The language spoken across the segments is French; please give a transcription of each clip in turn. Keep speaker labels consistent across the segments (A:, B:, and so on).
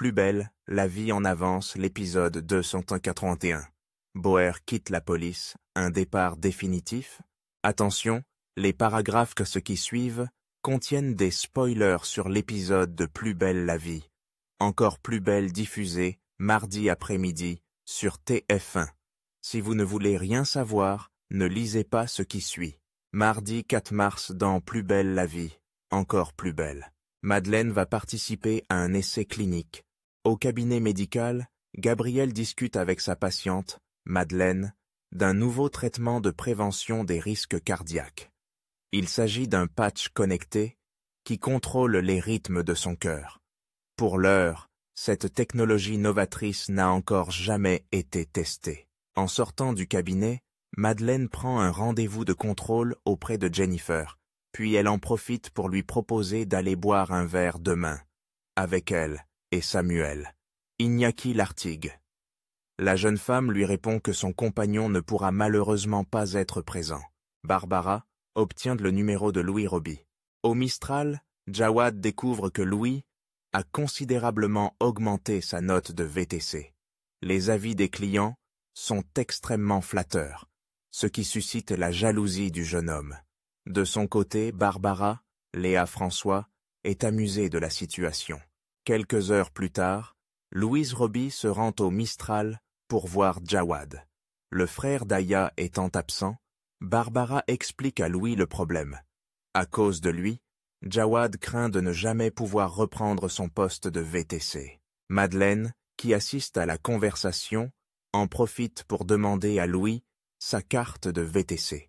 A: Plus belle, la vie en avance, l'épisode 281. Bauer quitte la police, un départ définitif? Attention, les paragraphes que ceux qui suivent contiennent des spoilers sur l'épisode de Plus belle la vie. Encore plus belle diffusé, mardi après-midi, sur TF1. Si vous ne voulez rien savoir, ne lisez pas ce qui suit. Mardi 4 mars dans Plus belle la vie, encore plus belle. Madeleine va participer à un essai clinique. Au cabinet médical, Gabriel discute avec sa patiente, Madeleine, d'un nouveau traitement de prévention des risques cardiaques. Il s'agit d'un patch connecté qui contrôle les rythmes de son cœur. Pour l'heure, cette technologie novatrice n'a encore jamais été testée. En sortant du cabinet, Madeleine prend un rendez-vous de contrôle auprès de Jennifer, puis elle en profite pour lui proposer d'aller boire un verre demain, avec elle et Samuel. Iñaki Lartigue. La jeune femme lui répond que son compagnon ne pourra malheureusement pas être présent. Barbara obtient le numéro de Louis Roby. Au Mistral, Jawad découvre que Louis a considérablement augmenté sa note de VTC. Les avis des clients sont extrêmement flatteurs, ce qui suscite la jalousie du jeune homme. De son côté, Barbara, Léa François, est amusée de la situation. Quelques heures plus tard, Louise Roby se rend au Mistral pour voir Jawad. Le frère d'Aya étant absent, Barbara explique à Louis le problème. À cause de lui, Jawad craint de ne jamais pouvoir reprendre son poste de VTC. Madeleine, qui assiste à la conversation, en profite pour demander à Louis sa carte de VTC.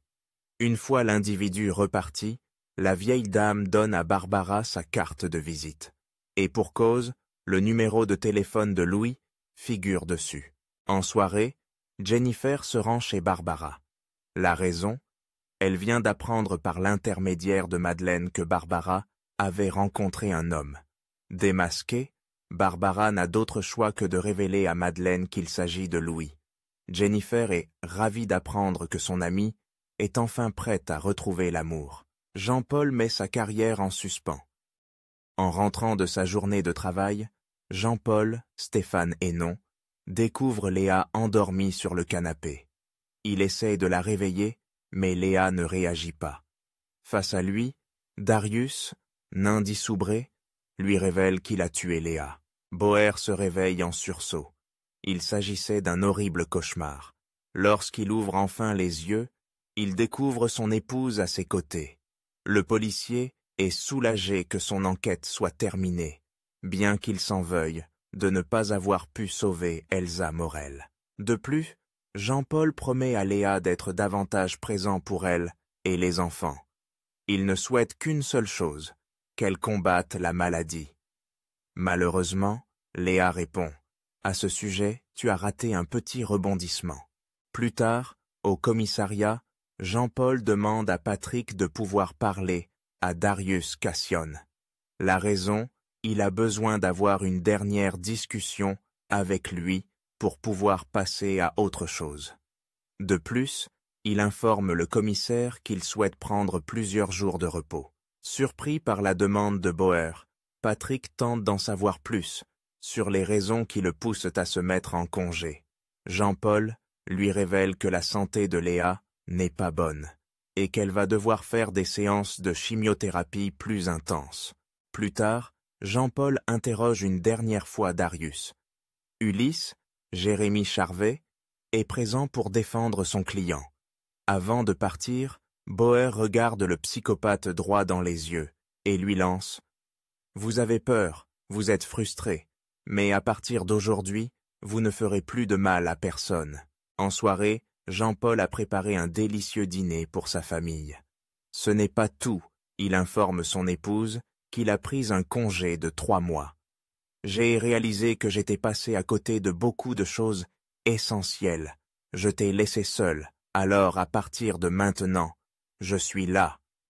A: Une fois l'individu reparti, la vieille dame donne à Barbara sa carte de visite. Et pour cause, le numéro de téléphone de Louis figure dessus. En soirée, Jennifer se rend chez Barbara. La raison? Elle vient d'apprendre par l'intermédiaire de Madeleine que Barbara avait rencontré un homme. Démasquée, Barbara n'a d'autre choix que de révéler à Madeleine qu'il s'agit de Louis. Jennifer est ravie d'apprendre que son amie est enfin prête à retrouver l'amour. Jean-Paul met sa carrière en suspens. En rentrant de sa journée de travail, Jean-Paul, Stéphane et non, découvre Léa endormie sur le canapé. Il essaie de la réveiller, mais Léa ne réagit pas. Face à lui, Darius, nain d'Issoubré, lui révèle qu'il a tué Léa. Bauer se réveille en sursaut. Il s'agissait d'un horrible cauchemar. Lorsqu'il ouvre enfin les yeux, il découvre son épouse à ses côtés. Le policier est soulagé que son enquête soit terminée, bien qu'il s'en veuille de ne pas avoir pu sauver Elsa Morel. De plus, Jean-Paul promet à Léa d'être davantage présent pour elle et les enfants. Il ne souhaite qu'une seule chose, qu'elle combatte la maladie. Malheureusement, Léa répond « À ce sujet, tu as raté un petit rebondissement. » Plus tard, au commissariat, Jean-Paul demande à Patrick de pouvoir parler à Darius Cassion. La raison, il a besoin d'avoir une dernière discussion avec lui pour pouvoir passer à autre chose. De plus, il informe le commissaire qu'il souhaite prendre plusieurs jours de repos. Surpris par la demande de Bauer, Patrick tente d'en savoir plus sur les raisons qui le poussent à se mettre en congé. Jean-Paul lui révèle que la santé de Léa n'est pas bonne et qu'elle va devoir faire des séances de chimiothérapie plus intenses. Plus tard, Jean-Paul interroge une dernière fois Darius. Ulysse, Jérémy Charvet, est présent pour défendre son client. Avant de partir, Bauer regarde le psychopathe droit dans les yeux et lui lance « Vous avez peur, vous êtes frustré, mais à partir d'aujourd'hui, vous ne ferez plus de mal à personne. » En soirée, Jean-Paul a préparé un délicieux dîner pour sa famille. Ce n'est pas tout, il informe son épouse qu'il a pris un congé de 3 mois. J'ai réalisé que j'étais passé à côté de beaucoup de choses essentielles. Je t'ai laissé seul, alors à partir de maintenant, je suis là